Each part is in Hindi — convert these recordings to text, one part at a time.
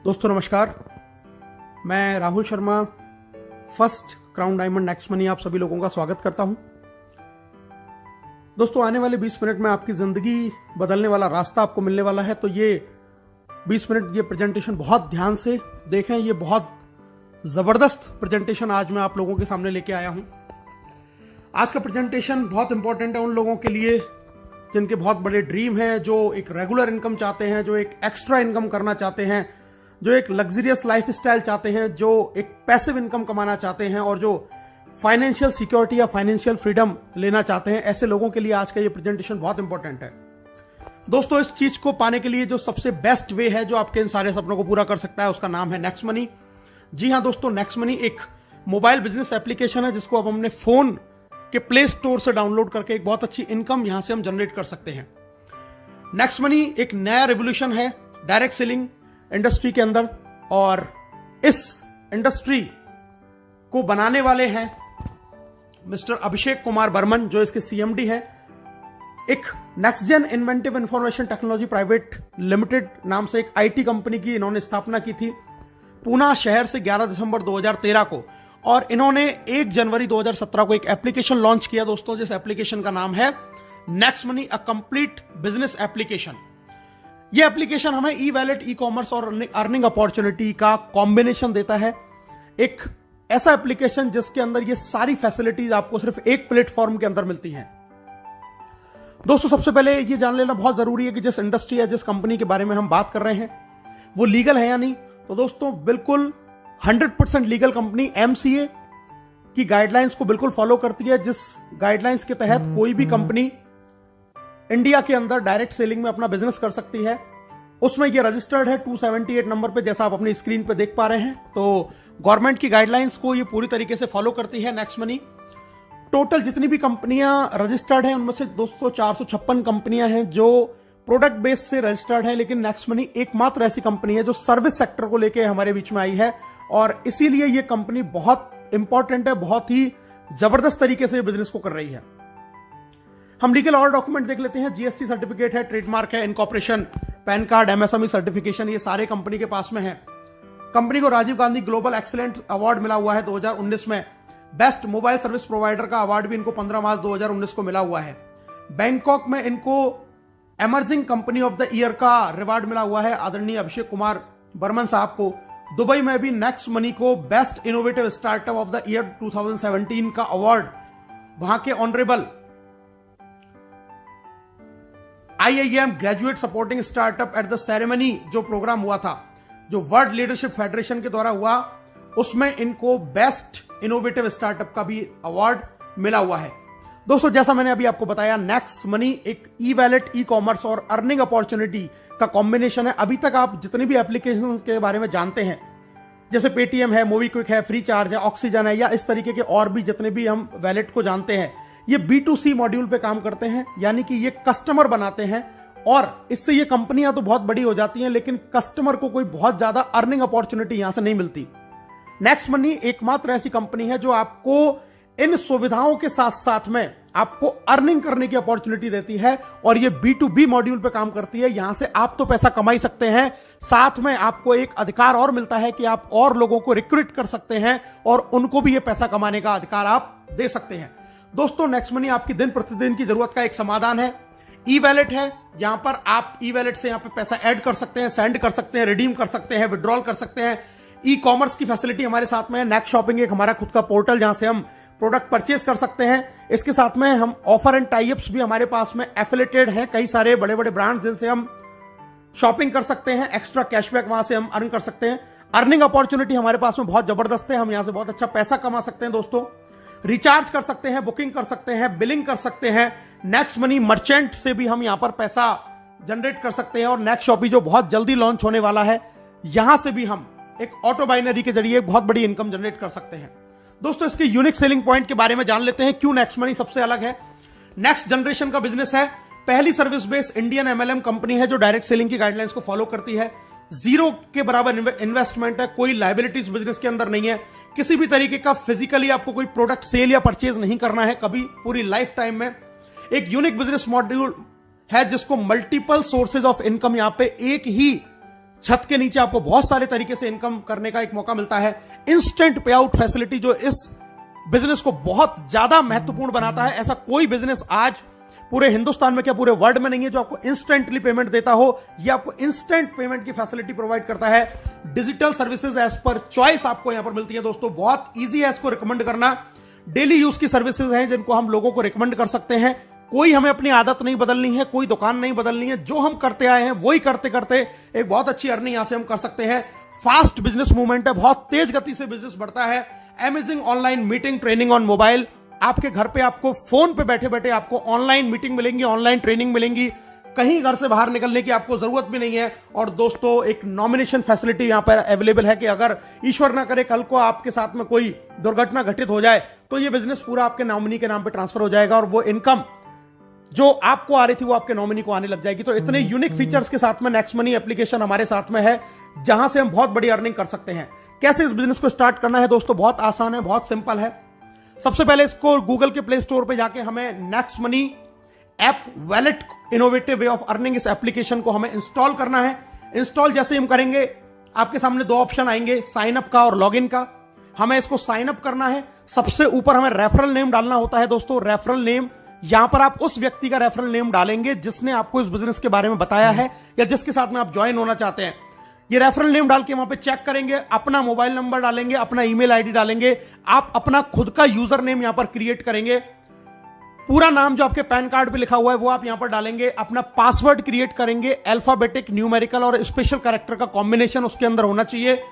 दोस्तों नमस्कार, मैं Rahul Sharma first crown diamond next money आप सभी लोगों का स्वागत करता हूं। दोस्तों आने वाले 20 मिनट में आपकी जिंदगी बदलने वाला रास्ता आपको मिलने वाला है, तो ये 20 मिनट ये प्रेजेंटेशन बहुत ध्यान से देखें। ये बहुत जबरदस्त प्रेजेंटेशन आज मैं आप लोगों के सामने लेके आया हूं। आज का प्रेजेंटेशन बहुत इंपॉर्टेंट है उन लोगों के लिए जिनके बहुत बड़े ड्रीम हैं, जो एक रेगुलर इनकम चाहते हैं, जो एक एक्स्ट्रा इनकम करना चाहते हैं, जो एक लग्जरियस लाइफ स्टाइल चाहते हैं, जो एक पैसिव इनकम कमाना चाहते हैं और जो फाइनेंशियल सिक्योरिटी या फाइनेंशियल फ्रीडम लेना चाहते हैं। ऐसे लोगों के लिए आज का ये प्रेजेंटेशन बहुत इंपॉर्टेंट है। दोस्तों इस चीज को पाने के लिए जो सबसे बेस्ट वे है, जो आपके इन सारे सपनों को पूरा कर सकता है, उसका नाम है नेक्स्ट मनी। जी हाँ दोस्तों, नेक्स्ट मनी एक मोबाइल बिजनेस एप्लीकेशन है जिसको अब हमने फोन के प्ले स्टोर से डाउनलोड करके एक बहुत अच्छी इनकम यहां से हम जनरेट कर सकते हैं। नेक्स्ट मनी एक नया रेवोल्यूशन है डायरेक्ट सेलिंग इंडस्ट्री के अंदर, और इस इंडस्ट्री को बनाने वाले हैं मिस्टर अभिषेक कुमार बर्मन, जो इसके सीएमडी हैं। एक next gen inventive information technology private limited नाम से एक आईटी कंपनी की इन्होंने स्थापना की थी पूना शहर से 11 दिसंबर 2013 को, और इन्होंने 1 जनवरी 2017 को एक एप्लीकेशन लॉन्च किया दोस्तों, जिस एप्लीकेशन का नाम है next money, a complete business application. यह एप्लीकेशन हमें ई वैलेट, ई कॉमर्स और अर्निंग अपॉर्चुनिटी का कॉम्बिनेशन देता है। एक ऐसा एप्लीकेशन जिसके अंदर ये सारी फैसिलिटीज आपको सिर्फ एक प्लेटफॉर्म के अंदर मिलती हैं। दोस्तों सबसे पहले ये जान लेना बहुत जरूरी है कि जिस इंडस्ट्री या जिस कंपनी के बारे में हम बात कर रहे हैं वो लीगल है या नहीं। तो दोस्तों बिल्कुल 100% लीगल कंपनी एमसीए की गाइडलाइंस को बिल्कुल फॉलो करती है, जिस गाइडलाइंस के तहत कोई भी कंपनी इंडिया के अंदर डायरेक्ट सेलिंग में अपना बिजनेस कर सकती है। उसमें ये रजिस्टर्ड है 278 नंबर पे, जैसा आप अपनी स्क्रीन पे देख पा रहे हैं। तो गवर्नमेंट की गाइडलाइंस को ये पूरी तरीके से फॉलो करती है नेक्स्ट मनी। टोटल जितनी भी कंपनियां रजिस्टर्ड हैं उनमें से दोस्तों 456 कंपनियां हैं जो प्रोडक्ट बेस से रजिस्टर्ड है, लेकिन नेक्स्ट मनी एकमात्र ऐसी कंपनी है जो सर्विस सेक्टर को लेकर हमारे बीच में आई है, और इसीलिए यह कंपनी बहुत इंपॉर्टेंट है, बहुत ही जबरदस्त तरीके से बिजनेस को कर रही है। हम लीगल और डॉक्यूमेंट देख लेते हैं। जीएसटी सर्टिफिकेट है, ट्रेडमार्क है, incorporation, PAN card, MSME certification, ये सारे कंपनी के पास में है। कंपनी को Rajiv Gandhi global excellent award मिला हुआ है 2019 में। बेस्ट मोबाइल सर्विस प्रोवाइडर का अवार्ड भी इनको 15 मार्च 2019 को मिला हुआ है। बैंकॉक में इनको emerging company of the year का रिवार्ड मिला हुआ है आदरणीय अभिषेक कुमार बर्मन साहब को। दुबई में भी नेक्स्ट मनी को best innovative startup of the year 2017 का अवार्ड वहां के honourable IIM graduate supporting startup at the ceremony जो प्रोग्राम हुआ था, जो वर्ल्ड लीडरशिप फेडरेशन के द्वारा हुआ, उसमें इनको बेस्ट इनोवेटिव स्टार्टअप का भी अवार्ड मिला हुआ है। दोस्तों जैसा मैंने अभी आपको बताया, नेक्स्ट मनी एक ई वैलेट, ई कॉमर्स और अर्निंग अपॉर्चुनिटी का कॉम्बिनेशन है। अभी तक आप जितनी भी एप्लीकेशन के बारे में जानते हैं, जैसे पेटीएम है, मोबीक्विक है, फ्री चार्ज है, ऑक्सीजन है, या इस तरीके के और भी जितने भी हम वैलेट को जानते हैं, ये B2C मॉड्यूल पे काम करते हैं, यानी कि ये कस्टमर बनाते हैं, और इससे ये कंपनियां तो बहुत बड़ी हो जाती हैं, लेकिन कस्टमर को कोई बहुत ज्यादा अर्निंग अपॉर्चुनिटी यहां से नहीं मिलती। नेक्स्ट मनी एकमात्र ऐसी कंपनी है जो आपको इन सुविधाओं के साथ साथ में आपको अर्निंग करने की अपॉर्चुनिटी देती है, और ये B2B मॉड्यूल पे काम करती है। यहां से आप तो पैसा कमा ही सकते हैं, साथ में आपको एक अधिकार और मिलता है कि आप और लोगों को रिक्रूट कर सकते हैं और उनको भी ये पैसा कमाने का अधिकार आप दे सकते हैं। दोस्तों नेक्स्ट मनी आपकी दिन प्रतिदिन की जरूरत का एक समाधान है। ई वैलेट है, यहां पर आप ई वैलेट से यहां पर पैसा ऐड कर सकते हैं, सेंड कर सकते हैं, रिडीम कर सकते हैं, विड्रॉल कर सकते हैं। ई कॉमर्स की फैसिलिटी हमारे साथ में है। नेक्स्ट शॉपिंग एक हमारा खुद का पोर्टल जहां से हम प्रोडक्ट परचेज कर सकते हैं। इसके साथ में हम ऑफर एंड टाइप्स भी हमारे पास में एफिलेटेड हैं, कई सारे बड़े बड़े ब्रांड जिनसे हम शॉपिंग कर सकते हैं, एक्स्ट्रा कैशबैक वहां से हम अर्न कर सकते हैं। अर्निंग अपॉर्चुनिटी हमारे पास में बहुत जबरदस्त है, हम यहां से बहुत अच्छा पैसा कमा सकते हैं। दोस्तों रिचार्ज कर सकते हैं, बुकिंग कर सकते हैं, बिलिंग कर सकते हैं। नेक्स्ट मनी मर्चेंट से भी हम यहां पर पैसा जनरेट कर सकते हैं, और नेक्स्ट शॉपी जो बहुत जल्दी लॉन्च होने वाला है, यहां से भी हम एक ऑटो बाइनरी के जरिए बहुत बड़ी इनकम जनरेट कर सकते हैं। दोस्तों इसके यूनिक सेलिंग पॉइंट के बारे में जान लेते हैं, क्यों नेक्स्ट मनी सबसे अलग है। नेक्स्ट जनरेशन का बिजनेस है, पहली service based Indian MLM company है जो डायरेक्ट सेलिंग की गाइडलाइंस को फॉलो करती है। जीरो के बराबर इन्वेस्टमेंट है, कोई लायबिलिटीज बिजनेस के अंदर नहीं है, किसी भी तरीके का फिजिकली आपको कोई प्रोडक्ट सेल या परचेज नहीं करना है कभी पूरी लाइफ टाइम में। एक यूनिक बिजनेस मॉड्यूल है जिसको मल्टीपल सोर्सेज ऑफ इनकम यहां पे एक ही छत के नीचे आपको बहुत सारे तरीके से इनकम करने का एक मौका मिलता है। इंस्टेंट पे आउट फैसिलिटी जो इस बिजनेस को बहुत ज्यादा महत्वपूर्ण बनाता है। ऐसा कोई बिजनेस आज पूरे हिंदुस्तान में क्या पूरे वर्ल्ड में नहीं है जो आपको इंस्टेंटली पेमेंट देता हो। ये आपको इंस्टेंट पेमेंट की फैसिलिटी प्रोवाइड करता है। Digital services as per choice आपको यहां पर मिलती है दोस्तों। बहुत ईजी है इसको रिकमेंड करना। डेली यूज की सर्विसेज हैं जिनको हम लोगों को रिकमेंड कर सकते हैं। कोई हमें अपनी आदत नहीं बदलनी है, कोई दुकान नहीं बदलनी है, जो हम करते आए हैं वही करते करते एक बहुत अच्छी अर्निंग यहां से हम कर सकते हैं। फास्ट बिजनेस मूवमेंट है, बहुत तेज गति से बिजनेस बढ़ता है। Amazing online meeting training on mobile, आपके घर पे आपको फोन पे बैठे बैठे आपको ऑनलाइन मीटिंग मिलेंगी, ऑनलाइन ट्रेनिंग मिलेंगी, कहीं घर से बाहर निकलने की आपको जरूरत भी नहीं है। और दोस्तों एक नॉमिनेशन फैसिलिटी यहां पर अवेलेबल है कि अगर ईश्वर ना करे कल को आपके साथ में कोई दुर्घटना घटित हो जाए तो ये बिजनेस पूरा आपके नॉमिनी के नाम पे ट्रांसफर हो जाएगा और वो इनकम जो आपको आ रही थी वो आपके नॉमिनी को आने लग जाएगी। तो इतने यूनिक फीचर्स के साथ में नेक्स्ट मनी एप्लीकेशन हमारे साथ में है जहां से हम बहुत बड़ी अर्निंग कर सकते हैं। कैसे इस बिजनेस को स्टार्ट करना है दोस्तों, बहुत आसान है, बहुत सिंपल है। सबसे पहले इसको गूगल के प्ले स्टोर पे जाके हमें next money app wallet innovative way of earning इस एप्लीकेशन को हमें इंस्टॉल करना है। इंस्टॉल जैसे ही हम करेंगे आपके सामने दो ऑप्शन आएंगे, साइन अप का और लॉगिन का। हमें इसको साइन अप करना है। सबसे ऊपर हमें रेफरल नेम डालना होता है दोस्तों। रेफरल नेम, यहां पर आप उस व्यक्ति का रेफरल नेम डालेंगे जिसने आपको इस बिजनेस के बारे में बताया है या जिसके साथ में आप ज्वाइन होना चाहते हैं। ये रेफरल नेम डाल के वहां पे चेक करेंगे, अपना मोबाइल नंबर डालेंगे, अपना ईमेल आईडी डालेंगे, आप अपना खुद का यूजर नेम यहां पर क्रिएट करेंगे। पूरा नाम जो आपके पैन कार्ड पे लिखा हुआ है वो आप यहां पर डालेंगे। अपना पासवर्ड क्रिएट करेंगे, अल्फाबेटिक, न्यूमेरिकल और स्पेशल कैरेक्टर का कॉम्बिनेशन उसके अंदर होना चाहिए।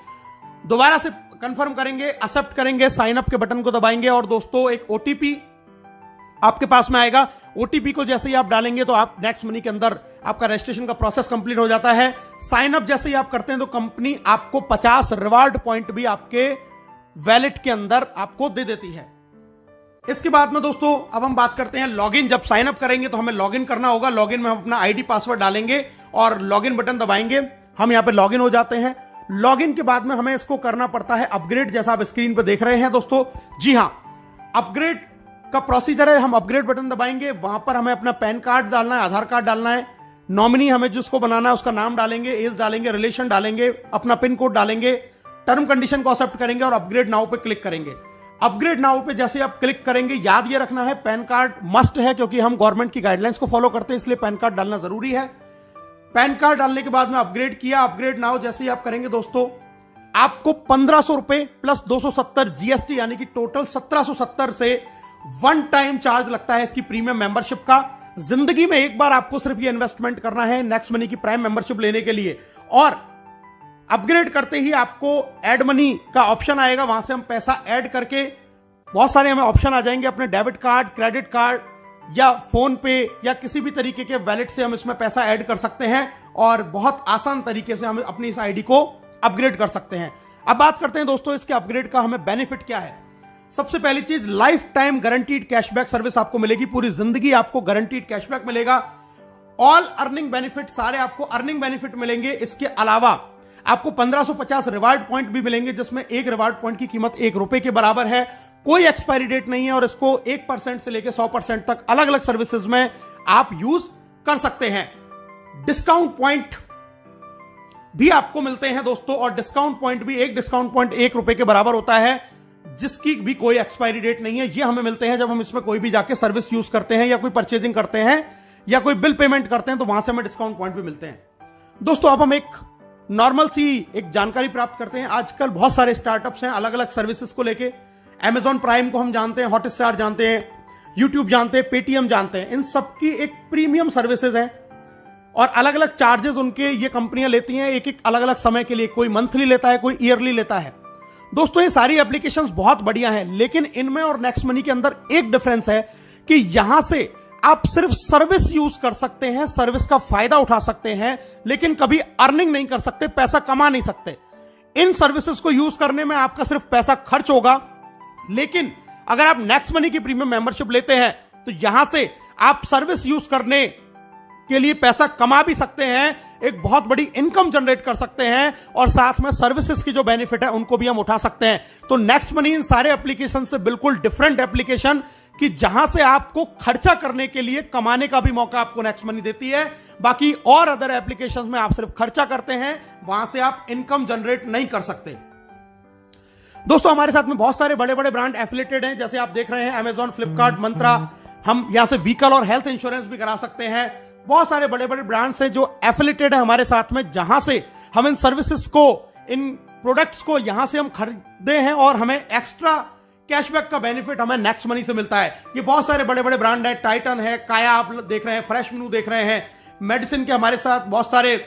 दोबारा से कंफर्म करेंगे, एक्सेप्ट करेंगे, साइन अप के बटन को दबाएंगे और दोस्तों एक ओटीपी आपके पास में आएगा। ओटीपी को जैसे ही आप डालेंगे तो आप नेक्स्ट मनी के अंदर आपका रजिस्ट्रेशन का प्रोसेस कंप्लीट हो जाता है। साइन अप जैसे ही आप करते हैं तो कंपनी आपको 50 रिवार्ड पॉइंट भी आपके वैलेट के अंदर आपको दे देती है। इसके बाद में दोस्तों अब हम बात करते हैं लॉगिन। जब साइन अप करेंगे तो हमें लॉगिन करना होगा। लॉगिन में हम अपना आईडी पासवर्ड डालेंगे और लॉगिन बटन दबाएंगे। हम यहां पे लॉगिन हो जाते हैं। लॉगिन के बाद में हमें इसको करना पड़ता है अपग्रेड, जैसा आप स्क्रीन पे देख रहे हैं दोस्तों। जी हां, अपग्रेड का प्रोसीजर है। हम अपग्रेड बटन दबाएंगे, वहां पर हमें अपना पैन कार्ड डालना है, आधार कार्ड डालना है, नॉमिनी हमें जिसको बनाना है उसका नाम डालेंगे, एज डालेंगे, रिलेशन डालेंगे, अपना पिन कोड डालेंगे, टर्म कंडीशन को एक्सेप्ट करेंगे और अपग्रेड नाउ पे क्लिक करेंगे। अपग्रेड नाउ पे जैसे आप क्लिक करेंगे, याद ये रखना है पैन कार्ड मस्ट है क्योंकि हम गवर्नमेंट की गाइडलाइंस को फॉलो करते हैं, इसलिए पैन कार्ड डालना जरूरी है। पैन कार्ड डालने के बाद में अपग्रेड किया। अपग्रेड नाउ जैसे ही आप करेंगे दोस्तों आपको 1500 रुपए प्लस 270 जीएसटी यानी कि टोटल 1770 से वन टाइम चार्ज लगता है इसकी प्रीमियम मेंबरशिप का। जिंदगी में एक बार आपको सिर्फ ये इन्वेस्टमेंट करना है नेक्स्ट मनी की प्राइम मेंबरशिप लेने के लिए। और अपग्रेड करते ही आपको ऐड मनी का ऑप्शन आएगा, वहां से हम पैसा ऐड करके बहुत सारे हमें ऑप्शन आ जाएंगे। अपने डेबिट कार्ड, क्रेडिट कार्ड या फोन पे या किसी भी तरीके के वैलेट से हम इसमें पैसा ऐड कर सकते हैं और बहुत आसान तरीके से हम अपनी इस आईडी को अपग्रेड कर सकते हैं। अब बात करते हैं दोस्तों इसके अपग्रेड का हमें बेनिफिट क्या है। सबसे पहली चीज, life time guaranteed cashback service आपको मिलेगी। पूरी जिंदगी आपको गारंटीड कैशबैक मिलेगा। ऑल अर्निंग बेनिफिट, सारे आपको अर्निंग बेनिफिट मिलेंगे। इसके अलावा आपको 1550 रिवार्ड पॉइंट भी मिलेंगे जिसमें एक रिवार्ड पॉइंट की कीमत ₹1 के बराबर है। कोई एक्सपायरी डेट नहीं है और इसको 1% से लेकर 100% तक अलग अलग सर्विसेज में आप यूज कर सकते हैं। डिस्काउंट पॉइंट भी आपको मिलते हैं दोस्तों और डिस्काउंट पॉइंट भी, एक डिस्काउंट पॉइंट ₹1 के बराबर होता है जिसकी भी कोई एक्सपायरी डेट नहीं है। ये हमें मिलते हैं जब हम इसमें कोई भी जाके सर्विस यूज करते हैं या कोई परचेजिंग करते हैं या कोई बिल पेमेंट करते हैं तो वहां से हमें डिस्काउंट पॉइंट भी मिलते हैं। दोस्तों अब हम एक नॉर्मल सी एक जानकारी प्राप्त करते हैं। आजकल बहुत सारे स्टार्टअप्स हैं अलग अलग सर्विसेज को लेके। Amazon प्राइम को हम जानते हैं, हॉटस्टार जानते हैं, यूट्यूब जानते हैं, पेटीएम जानते हैं। इन सबकी एक प्रीमियम सर्विसेज है और अलग अलग चार्जेस उनके ये कंपनियां लेती हैं एक एक अलग अलग समय के लिए। कोई मंथली लेता है, कोई ईयरली लेता है। दोस्तों ये सारी एप्लीकेशंस बहुत बढ़िया हैं, लेकिन इनमें और नेक्स्ट मनी के अंदर एक डिफरेंस है कि यहां से आप सिर्फ सर्विस यूज कर सकते हैं, सर्विस का फायदा उठा सकते हैं, लेकिन कभी अर्निंग नहीं कर सकते, पैसा कमा नहीं सकते। इन सर्विसेज को यूज करने में आपका सिर्फ पैसा खर्च होगा, लेकिन अगर आप नेक्स्ट मनी की प्रीमियम मेंबरशिप लेते हैं तो यहां से आप सर्विस यूज करने के लिए पैसा कमा भी सकते हैं, एक बहुत बड़ी इनकम जनरेट कर सकते हैं और साथ में सर्विसेज की जो बेनिफिट है उनको भी हम उठा सकते हैं। तो नेक्स्ट मनी इन सारे एप्लीकेशन से बिल्कुल डिफरेंट एप्लीकेशन। कि जहां से आपको खर्चा करने के लिए कमाने का भी मौका आपको नेक्स्ट मनी देती है। बाकी और अदर एप्लीकेशंस में आप सिर्फ खर्चा करते हैं, वहां से आप इनकम जनरेट नहीं कर सकते। दोस्तों हमारे साथ में बहुत सारे बड़े बड़े ब्रांड एफिलिएटेड हैं, जैसे आप देख रहे हैं अमेजॉन, फ्लिपकार्ट, मंत्रा। हम यहां से व्हीकल और हेल्थ इंश्योरेंस भी करा सकते हैं। बहुत सारे बड़े बड़े ब्रांड्स हैं जो एफिलिएटेड है हमारे साथ में, जहां से हम इन सर्विसेज को, इन प्रोडक्ट्स को यहां से हम खरीदते हैं और हमें एक्स्ट्रा कैशबैक का बेनिफिट हमें नेक्स्ट मनी से मिलता है। ये बहुत सारे बड़े बड़े ब्रांड है, टाइटन है, काया आप देख रहे हैं, फ्रेश मेनू देख रहे हैं, मेडिसिन के हमारे साथ बहुत सारे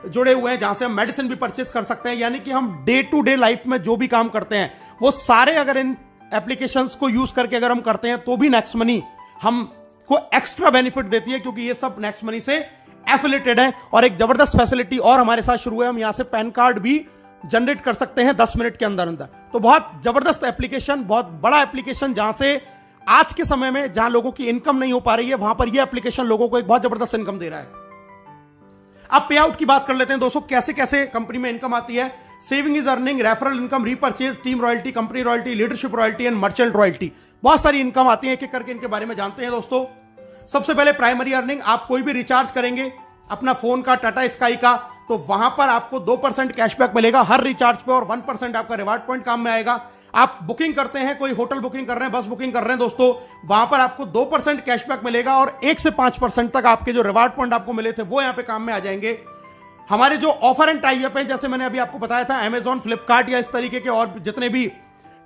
जुड़े हुए हैं, जहां से हम मेडिसिन भी परचेस कर सकते हैं। यानी कि हम डे टू डे लाइफ में जो भी काम करते हैं वो सारे अगर इन एप्लीकेशंस को यूज करके अगर हम करते हैं तो भी नेक्स्ट मनी हमको एक्स्ट्रा बेनिफिट देती है, क्योंकि ये सब नेक्स्ट मनी से एफिलिएटेड है। और एक जबरदस्त फैसिलिटी और हमारे साथ शुरू है, हम यहां से पैन कार्ड भी जनरेट कर सकते हैं 10 मिनट के अंदर अंदर। तो बहुत जबरदस्त एप्लीकेशन, बहुत बड़ा एप्लीकेशन, जहां से आज के समय में जहां लोगों की इनकम नहीं हो पा रही है, वहां पर यह एप्लीकेशन लोगों को एक बहुत जबरदस्त इनकम दे रहा है। अब पे आउट की बात कर लेते हैं दोस्तों, कैसे कैसे कंपनी में इनकम आती है। Saving is earning, referral income, repurchase, team royalty, company royalty, leadership royalty and merchant royalty. बहुत सारी इनकम आती है, एक एक करके इनके बारे में जानते हैं दोस्तों। सबसे पहले प्राइमरी अर्निंग, आप कोई भी रिचार्ज करेंगे अपना फोन का, टाटा स्काई का, तो वहां पर आपको 2% कैशबैक मिलेगा हर रिचार्ज पे, और 1% आपका रिवार्ड पॉइंट काम में आएगा। आप बुकिंग करते हैं, कोई होटल बुकिंग कर रहे हैं, बस बुकिंग कर रहे हैं दोस्तों, वहां पर आपको 2% कैशबैक मिलेगा, और 1 से 5% तक आपके जो रिवार्ड पॉइंट आपको मिले थे वो यहां पे काम में आ जाएंगे। हमारे जो ऑफर एंड टाई अप है, जैसे मैंने अभी आपको बताया था, अमेजॉन, फ्लिपकार्ट या इस तरीके के और जितने भी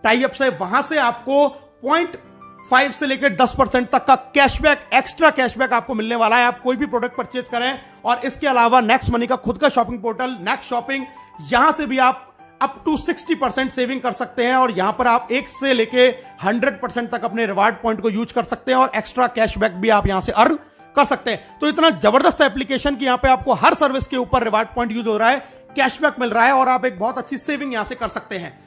टाई अप्स है, वहां से आपको 0.5 से लेकर 10% तक का कैशबैक, एक्स्ट्रा कैशबैक आपको मिलने वाला है। आप कोई भी प्रोडक्ट परचेज करें। और इसके अलावा नेक्स्ट मनी का खुद का शॉपिंग पोर्टल नेक्स्ट शॉपिंग, यहां से भी आप अप टू 60% सेविंग कर सकते हैं, और यहां पर आप 1 से लेके 100% तक अपने रिवार्ड पॉइंट को यूज कर सकते हैं, और एक्स्ट्रा कैशबैक भी आप यहां से अर्न कर सकते हैं। तो इतना जबरदस्त एप्लीकेशन कि यहां पे आपको हर सर्विस के ऊपर रिवार्ड पॉइंट यूज हो रहा है, कैशबैक मिल रहा है, और आप एक बहुत अच्छी सेविंग यहां से कर सकते हैं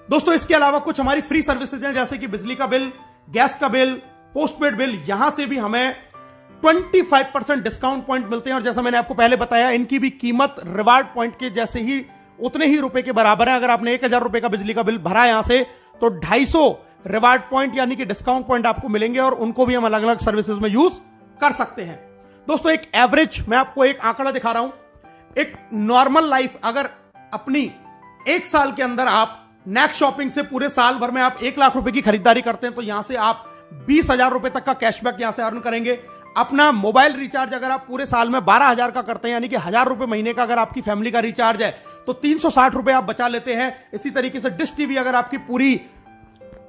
दोस्तों। इसके अलावा कुछ हमारी फ्री सर्विसेज हैं, जैसे कि बिजली का बिल, गैस का बिल, पोस्टपेड बिल, यहां से भी हमें 25% डिस्काउंट पॉइंट मिलते हैं। और जैसा मैंने आपको पहले बताया, इनकी भी कीमत रिवार्ड पॉइंट के जैसे ही, उतने ही रुपए के बराबर है। अगर आपने 1000 रुपए का बिजली का बिल भरा यहां से, तो 250 रिवार्ड पॉइंट यानी कि डिस्काउंट पॉइंट आपको मिलेंगे, और उनको भी हम अलग अलग सर्विसेज में यूज कर सकते हैं दोस्तों। एक एवरेज, मैं आपको एक आंकड़ा दिखा रहा हूं, एक नॉर्मल लाइफ अगर अपनी 1 साल के अंदर आप नेक्स्ट शॉपिंग से पूरे साल भर में आप 1 लाख रुपए की खरीदारी करते हैं, तो यहां से आप 20,000 रुपए तक का कैशबैक यहां से अर्न करेंगे। अपना मोबाइल रिचार्ज अगर आप पूरे साल में 12,000 का करते हैं, यानी कि 1,000 रुपए महीने का अगर आपकी फैमिली का रिचार्ज है, तो 360 रुपए आप बचा लेते हैं। इसी तरीके से डिश टीवी, अगर आपकी पूरी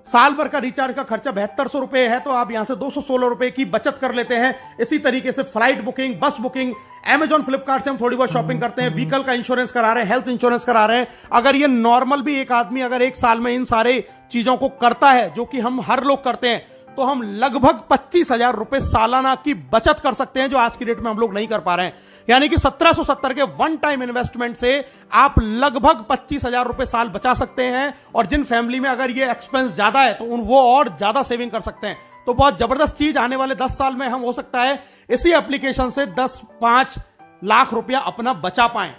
साल भर का रिचार्ज का खर्चा 7200 रुपए है, तो आप यहां से 216 रुपए की बचत कर लेते हैं। इसी तरीके से फ्लाइट बुकिंग, बस बुकिंग, अमेजॉन, फ्लिपकार्ट से हम थोड़ी बहुत शॉपिंग करते हैं, व्हीकल का इंश्योरेंस करा रहे हैं, हेल्थ इंश्योरेंस करा रहे हैं। अगर ये नॉर्मल भी एक आदमी अगर 1 साल में इन सारे चीजों को करता है, जो कि हम हर लोग करते हैं, तो हम लगभग 25,000 रुपए सालाना की बचत कर सकते हैं, जो आज की डेट में हम लोग नहीं कर पा रहे हैं। यानी कि 1770 के वन टाइम इन्वेस्टमेंट से आप लगभग 25,000 रुपए साल बचा सकते हैं। और जिन फैमिली में अगर ये एक्सपेंस ज्यादा है, तो वो और ज्यादा सेविंग कर सकते हैं। तो बहुत जबरदस्त चीज, आने वाले 10 साल में हम हो सकता है इसी एप्लीकेशन से 10-5 लाख रुपया अपना बचा पाएं।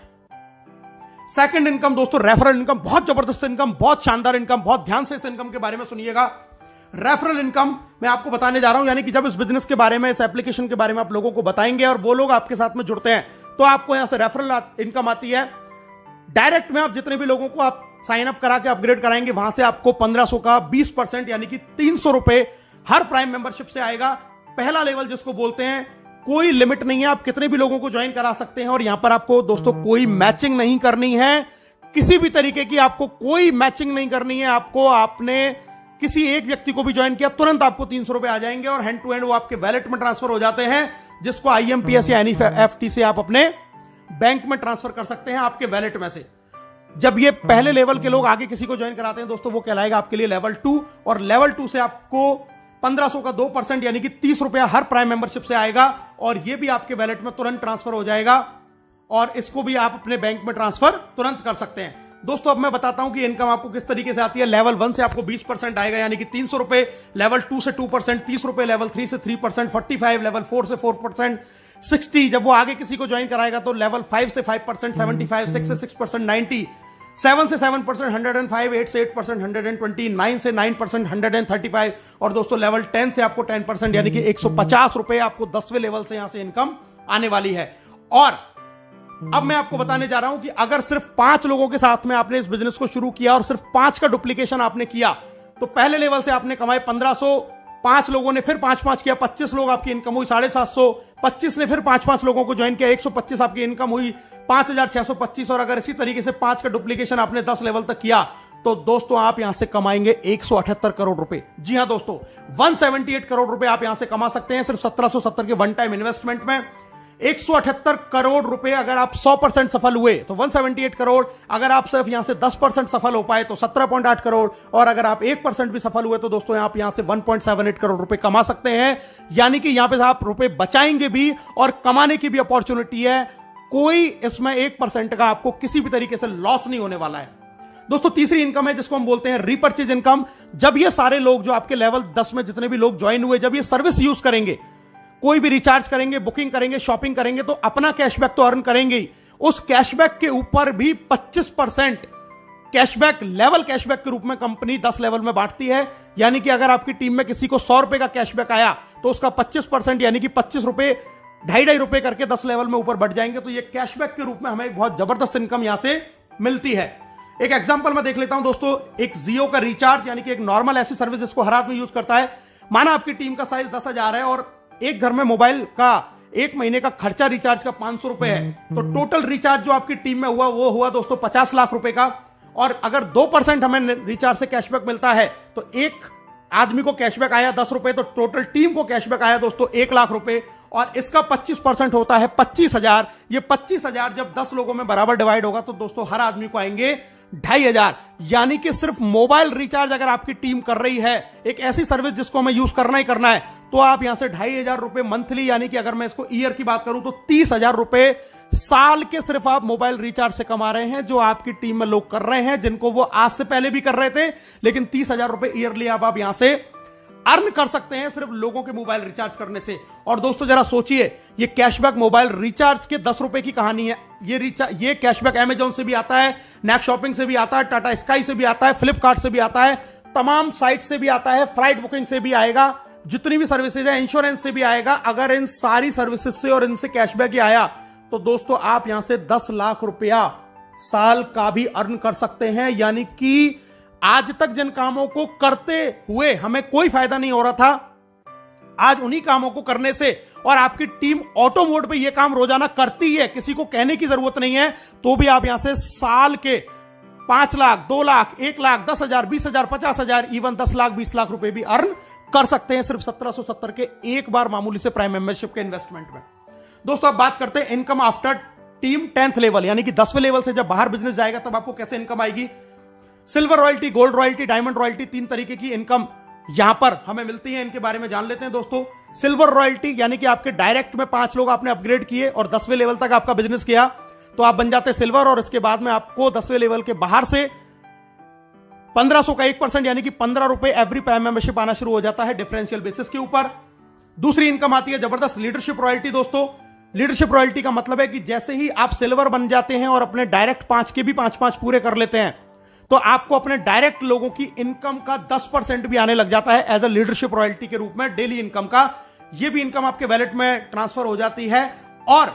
सेकंड इनकम दोस्तों, रेफरल इनकम, बहुत जबरदस्त इनकम, बहुत शानदार इनकम, बहुत ध्यान से इस इनकम के बारे में सुनिएगा। रेफरल इनकम मैं आपको बताने जा रहा हूं, यानी कि जब इस बिजनेस के बारे में, इस एप्लीकेशन के बारे में आप लोगों को बताएंगे और वो लोग आपके साथ में जुड़ते हैं, तो आपको यहां से रेफरल इनकम आती है। डायरेक्ट में आप जितने भी लोगों को आप साइन अप करा के अपग्रेड कराएंगे, वहां से आपको 1500 का 20% यानी कि 300 रुपए हर प्राइम मेंबरशिप से आएगा। पहला लेवल जिसको बोलते हैं, कोई लिमिट नहीं है, आप कितने भी लोगों को ज्वाइन करा सकते हैं। और यहां पर आपको दोस्तों कोई मैचिंग नहीं करनी है, किसी भी तरीके की आपको कोई मैचिंग नहीं करनी है। आपको, आपने किसी एक व्यक्ति को भी ज्वाइन किया, तुरंत आपको 300 रुपए आ जाएंगे, और हैंड टू हैंड वो आपके वैलेट में ट्रांसफर हो जाते हैं, जिसको IMPS या NEFT से आप अपने बैंक में ट्रांसफर कर सकते हैं, आपके वैलेट में से। जब ये पहले लेवल के लोग आगे किसी को ज्वाइन कराते हैं दोस्तों, वो कहलाएगा आपके लिए लेवल 2, और लेवल 2 से आपको 1500 का 2% यानी कि 30 रुपया हर प्राइम मेंबरशिप से आएगा, और ये भी आपके वैलेट में तुरंत ट्रांसफर हो जाएगा, और इसको भी आप अपने बैंक में ट्रांसफर तुरंत कर सकते हैं। दोस्तों अब मैं बताता हूं कि इनकम आपको किस तरीके से आती है। लेवल 1 से आपको 20% आएगा, यानी कि 300 रुपए, लेवल 2 से 2%, 30 रुपए, लेवल 3 से 3%, 45, लेवल 4 से 4%, 60, जब वो आगे किसी को ज्वाइन कराएगा तो लेवल 5 से 5%, 75, 6 से 6%, 90, 7 से 7%, 105, 8 से 8%, 120, 9 से 9%, 135 और दोस्तों लेवल 10 से आपको 10% यानी कि 150 रुपए आपको 10वें लेवल से यहां से इनकम आने वाली है। और अब मैं आपको बताने जा रहा हूं कि अगर सिर्फ 5 लोगों के साथ में आपने इस बिजनेस को शुरू किया और सिर्फ 5 का डुप्लीकेशन आपने किया तो पहले लेवल से आपने कमाए 1500, 5 लोगों ने फिर 5 किया, 25 लोग आपकी इनकम हुई 750, 25 ने फिर 5 लोगों को ज्वाइन किया, 125 आपकी इनकम हुई 5625। और अगर इसी तरीके से 5 का डुप्लीकेशन आपने 10 लेवल तक किया तो दोस्तों आप यहां से कमाएंगे 178 करोड़ रुपए। जी हां दोस्तों, 178 करोड़ रुपए आप यहां से कमा सकते हैं सिर्फ 1770 के वन टाइम इन्वेस्टमेंट में। 178 करोड़ रुपए अगर आप 100% सफल हुए तो 178 करोड़, अगर आप सिर्फ यहां से 10% सफल हो पाए तो 17.8 करोड़, और अगर आप 1% भी सफल हुए तो दोस्तों आप यहां से 1.78 करोड़ रुपए कमा सकते हैं। यानी कि यहां पे आप रुपए बचाएंगे भी और कमाने की भी अपॉर्चुनिटी है। कोई इसमें 1% का आपको किसी भी तरीके से लॉस नहीं होने वाला है। दोस्तों तीसरी इनकम है जिसको हम बोलते हैं रीपर्चेज इनकम। जब ये सारे लोग जो आपके लेवल 10 में जितने भी लोग ज्वाइन हुए, जब ये सर्विस यूज करेंगे, कोई भी रिचार्ज करेंगे, बुकिंग करेंगे, शॉपिंग करेंगे तो अपना कैशबैक तो अर्न करेंगे ही, उस कैशबैक के ऊपर भी 25% कैशबैक लेवल कैशबैक के रूप में कंपनी 10 लेवल में बांटती है। यानी कि अगर आपकी टीम में किसी को 100 रुपए का कैशबैक आया तो उसका 25% यानी कि 25 रुपए, 2.5 रुपए करके 10 लेवल में ऊपर बढ़ जाएंगे। तो ये कैशबैक के रूप में हमें बहुत जबरदस्त इनकम यहां से मिलती है। एक एग्जांपल मैं देख लेता हूं दोस्तों, एक जियो का रिचार्ज यानी कि एक नॉर्मल ऐसी सर्विस जिसको हर आदमी यूज करता है। माना आपकी टीम का साइज 10,000 है और एक घर में मोबाइल का 1 महीने का खर्चा रिचार्ज का 500 रुपए है, तो टोटल रिचार्ज जो आपकी टीम में हुआ वो हुआ दोस्तों 50 लाख रुपए का। और अगर 2% हमें रिचार्ज से कैशबैक मिलता है तो एक आदमी को कैशबैक आया 10 रुपए, तो टोटल टीम को कैशबैक आया दोस्तों 1 लाख रुपए, और इसका 25% होता है 25,000। ये 25,000 जब 10 लोगों में बराबर डिवाइड होगा तो दोस्तों हर आदमी को आएंगे 2,500। यानी कि सिर्फ मोबाइल रिचार्ज अगर आपकी टीम कर रही है, एक ऐसी सर्विस जिसको हमें यूज करना ही करना है, तो आप यहां से 2,500 रुपए मंथली, यानी कि अगर मैं इसको ईयर की बात करूं तो 30,000 रुपए साल के सिर्फ आप मोबाइल रिचार्ज से कमा रहे हैं, जो आपकी टीम में लोग कर रहे हैं, जिनको वो आज से पहले भी कर रहे थे, लेकिन 30,000 रुपए ईयरली आप यहां से अर्न कर सकते हैं सिर्फ लोगों के मोबाइल रिचार्ज करने से। और दोस्तों जरा सोचिए, ये कैशबैक मोबाइल रिचार्ज के 10 रुपए की कहानी है। ये कैशबैक अमेजॉन से भी आता है, नेक्स्ट शॉपिंग से भी आता है, टाटा स्काई से भी आता है, फ्लिपकार्ट से भी आता है, तमाम साइट से भी आता है, फ्लाइट बुकिंग से भी आएगा, जितनी भी सर्विसेज है, इंश्योरेंस से भी आएगा। अगर इन सारी सर्विसेज से और इनसे कैशबैक ही आया तो दोस्तों आप यहां से 10 लाख रुपया साल का भी अर्न कर सकते हैं। यानी कि आज तक जिन कामों को करते हुए हमें कोई फायदा नहीं हो रहा था, आज उन्हीं कामों को करने से, और आपकी टीम ऑटो मोड पे ये काम रोजाना करती है, किसी को कहने की जरूरत नहीं है, तो भी आप यहां से साल के 5 लाख, 2 लाख, 1 लाख, 10,000, 20,000, 50,000, इवन 10 लाख, 20 लाख रुपए भी अर्न कर सकते हैं सिर्फ 1770 के एक बार मामूली से प्राइम मेंबरशिप के इन्वेस्टमेंट में। दोस्तों अब बात करते हैं income after team 10th level, यानी कि 10वें लेवल से जब बाहर बिजनेस जाएगा तब आपको कैसे इनकम आएगी। Silver royalty, gold royalty, diamond royalty, 3 तरीके की इनकम यहां पर हमें मिलती है। इनके बारे में जान लेते हैं दोस्तों। सिल्वर रॉयल्टी यानी कि आपके डायरेक्ट में 5 लोग आपने अपग्रेड किए और 10वें लेवल तक आपका बिजनेस किया तो आप बन जाते सिल्वर, और इसके बाद में आपको 10वें लेवल के बाहर से 1500 का 1% यानी कि 15 रुपए एवरी प्राइम मेंबरशिप आना शुरू हो जाता है डिफरेंशियल बेसिस के ऊपर। दूसरी इनकम आती है जबरदस्त लीडरशिप रॉयल्टी। दोस्तों लीडरशिप रॉयल्टी का मतलब है कि जैसे ही आप सिल्वर बन जाते हैं और अपने डायरेक्ट 5 के भी 5 पूरे कर लेते हैं तो आपको अपने डायरेक्ट लोगों की इनकम का 10% भी आने लग जाता है एज अ लीडरशिप रॉयल्टी के रूप में, डेली इनकम का। यह भी इनकम आपके वैलेट में ट्रांसफर हो जाती है। और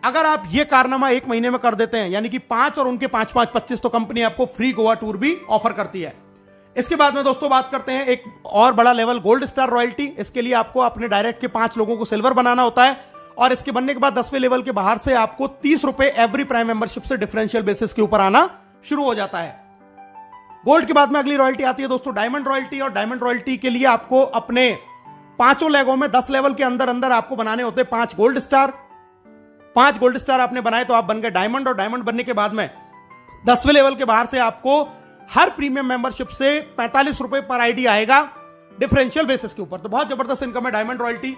अगर आप ये कारनामा 1 महीने में कर देते हैं, यानी कि 5 और उनके 5 25, तो कंपनी आपको फ्री गोवा टूर भी ऑफर करती है। इसके बाद में दोस्तों बात करते हैं एक और बड़ा लेवल, गोल्ड स्टार रॉयल्टी। इसके लिए आपको अपने डायरेक्ट के 5 लोगों को सिल्वर बनाना होता है, और इसके बनने के बाद 10वें लेवल के बाहर से आपको 30 रुपए एवरी प्राइम मेंबरशिप से डिफरेंशियल बेसिस के ऊपर आना शुरू हो जाता है। गोल्ड के बाद में अगली रॉयल्टी आती है दोस्तों डायमंड रॉयल्टी, और डायमंड रॉयल्टी के लिए आपको अपने 5 लेगों में 10 लेवल के अंदर अंदर आपको बनाने होते हैं 5 गोल्ड स्टार। 5 गोल्ड स्टार आपने बनाए तो आप बन गए डायमंड, और डायमंड बनने के बाद में 10वें लेवल के बाहर से आपको हर प्रीमियम मेंबरशिप से 45 रुपए पर आईडी आएगा डिफरेंशियल बेसिस के ऊपर। तो बहुत जबरदस्त इनकम है डायमंड रॉयल्टी।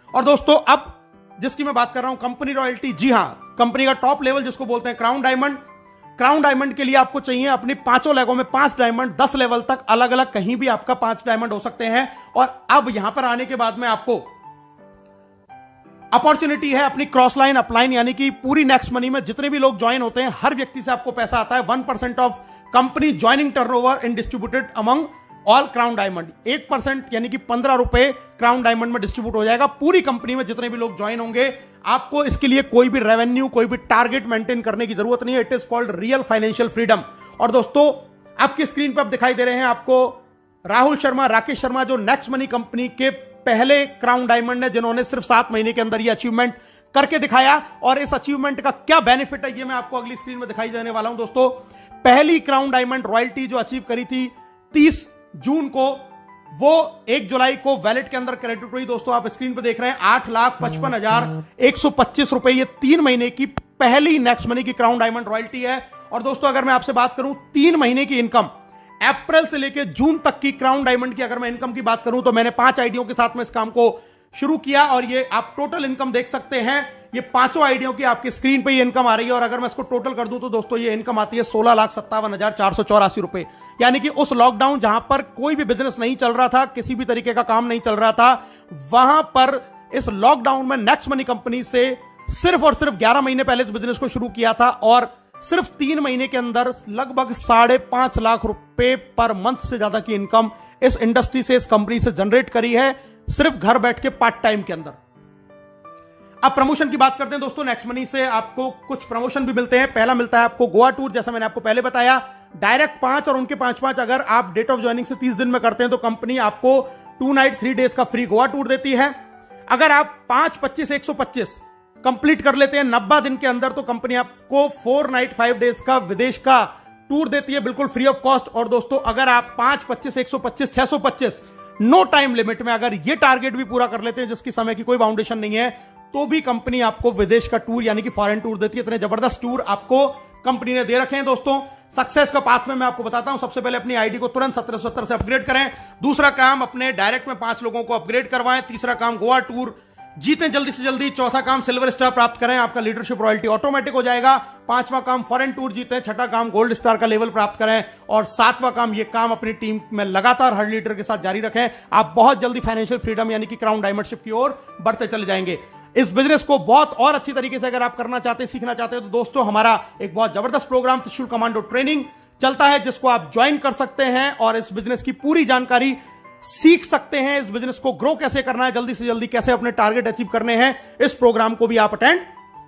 और दोस्तों अब जिसकी मैं बात कर रहा हूं कंपनी रॉयल्टी, जी हां, कंपनी का टॉप लेवल जिसको बोलते हैं क्राउन डायमंड। क्राउन डायमंड के लिए आपको चाहिए अपनी 5 लेगों में 5 डायमंड, 10 लेवल तक अलग अलग कहीं भी आपका 5 डायमंड हो सकते हैं। और अब यहां पर आने के बाद में आपको अपॉर्चुनिटी है अपनी क्रॉस लाइन अपलाइन, यानी कि पूरी नेक्स्ट मनी में जितने भी लोग ज्वाइन होते हैं हर व्यक्ति से आपको पैसा आता है 1% of company joining turnover in distributed among all crown diamond. 1% यानी कि 15 रुपए क्राउन डायमंड में डिस्ट्रीब्यूट हो जाएगा पूरी कंपनी में जितने भी लोग ज्वाइन होंगे। आपको इसके लिए कोई भी रेवेन्यू कोई भी टारगेट मेंटेन करने की जरूरत नहीं है। It is called real financial freedom. और दोस्तों आपकी स्क्रीन पर आप दिखाई दे रहे हैं आपको राहुल शर्मा, राकेश शर्मा, जो नेक्स्ट मनी कंपनी के पहले क्राउन डायमंड है, जिन्होंने सिर्फ 7 महीने के अंदर ये अचीवमेंट करके दिखाया। और इस अचीवमेंट का क्या बेनिफिट है ये मैं आपको अगली स्क्रीन में दिखाई देने वाला हूं। दोस्तों पहली क्राउन डायमंड रॉयल्टी जो अचीव करी थी 30 जून को, वो 1 जुलाई को वैलेट के अंदर क्रेडिट हुई। दोस्तों आप स्क्रीन पर देख रहे हैं 8,55,125 रुपए, ये 3 महीने की पहली नेक्स्ट मनी की क्राउन डायमंड रॉयल्टी है। और दोस्तों अगर मैं आपसे बात करूं 3 महीने की इनकम, अप्रैल से लेकर जून तक की क्राउन डायमंड की अगर मैं इनकम की बात करूं तो मैंने 5 आईडियों के साथ में इस काम को शुरू किया और ये आप टोटल इनकम देख सकते हैं। ये 5 आईडियों की आपकी स्क्रीन पे ये इनकम आ रही है। और अगर मैं इसको टोटल कर दूं तो दोस्तों ये इनकम आती है 16,57,484 रुपए। यानी कि उस लॉकडाउन जहां पर कोई भी बिजनेस नहीं चल रहा था, किसी भी तरीके का काम नहीं चल रहा था, वहां पर इस लॉकडाउन में नेक्स्ट मनी कंपनी से सिर्फ और सिर्फ 11 महीने पहले इस बिजनेस को शुरू किया था और सिर्फ 3 महीने के अंदर लगभग 5.5 लाख रुपए पर मंथ से ज्यादा की इनकम इस इंडस्ट्री से, इस कंपनी से जनरेट करी है सिर्फ घर बैठ के पार्ट टाइम के अंदर। अब प्रमोशन की बात करते हैं दोस्तों। नेक्स्ट मनी से आपको कुछ प्रमोशन भी मिलते हैं। पहला मिलता है आपको गोवा टूर, जैसा मैंने आपको पहले बताया, डायरेक्ट 5 और उनके 5 अगर आप डेट ऑफ ज्वाइनिंग से 30 दिन में करते हैं तो कंपनी आपको 2 नाइट 3 डेज का फ्री गोवा टूर देती है। अगर आप 5, 25, 125 कंप्लीट कर लेते हैं 90 दिन के अंदर तो कंपनी आपको 4 नाइट 5 डेज का विदेश का टूर देती है बिल्कुल फ्री ऑफ कॉस्ट। और दोस्तों अगर आप 5, 25, 125, 625 नो टाइम लिमिट में अगर ये टारगेट भी पूरा कर लेते हैं जिसकी समय की कोई बाउंडेशन नहीं है तो भी कंपनी आपको विदेश का टूर यानी कि फॉरेन टूर देती है। इतने जबरदस्त टूर आपको कंपनी ने दे रखे हैं। दोस्तों सक्सेस का पाथ में मैं आपको बताता हूं। सबसे पहले अपनी आईडी को तुरंत 1770 से अपग्रेड करें। दूसरा काम अपने डायरेक्ट में 5 लोगों को अपग्रेड करवाएं। तीसरा काम गोवा टूर जीतें जल्दी से जल्दी। चौथा काम सिल्वर स्टार प्राप्त करें, आपका लीडरशिप रॉयल्टी ऑटोमेटिक हो जाएगा। 5वां काम फॉरेन टूर जीतें। 6ठा काम गोल्ड स्टार का लेवल प्राप्त करें। और 7वां काम ये काम अपनी टीम में लगातार हर लीडर के साथ जारी रखें। आप बहुत जल्दी फाइनेंशियल फ्रीडम यानी कि क्राउन डायमंडशिप की ओर बढ़ते चले जाएंगे। इस बिजनेस को बहुत और अच्छी तरीके से अगर आप करना चाहते हैं, सीखना चाहते हैं तो दोस्तों हमारा एक बहुत जबरदस्त प्रोग्राम त्रिशूल कमांडो ट्रेनिंग चलता है जिसको आप ज्वाइन कर सकते हैं और इस बिजनेस की पूरी जानकारी सीख सकते हैं। इस बिजनेस को ग्रो कैसे करना है, जल्दी से जल्दी कैसे अपने टारगेट अचीव करने हैं, इस प्रोग्राम को भी आप अटेंड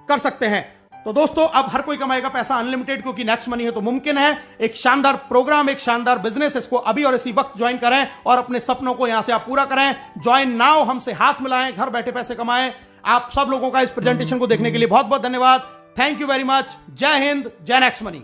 कर सकते हैं। तो दोस्तों अब हर कोई कमाएगा पैसा अनलिमिटेड, क्योंकि नेक्स्ट मनी है तो मुमकिन है। एक शानदार प्रोग्राम, एक शानदार बिजनेस, इसको अभी और इसी वक्त ज्वाइन करें और अपने सपनों को यहां से आप पूरा करें। ज्वाइन नाउ, हमसे हाथ मिलाएं, घर बैठे पैसे कमाएं। आप सब लोगों का इस प्रेजेंटेशन को देखने के लिए बहुत बहुत धन्यवाद। Thank you very much. जय हिंद, जय नेक्स्ट मनी।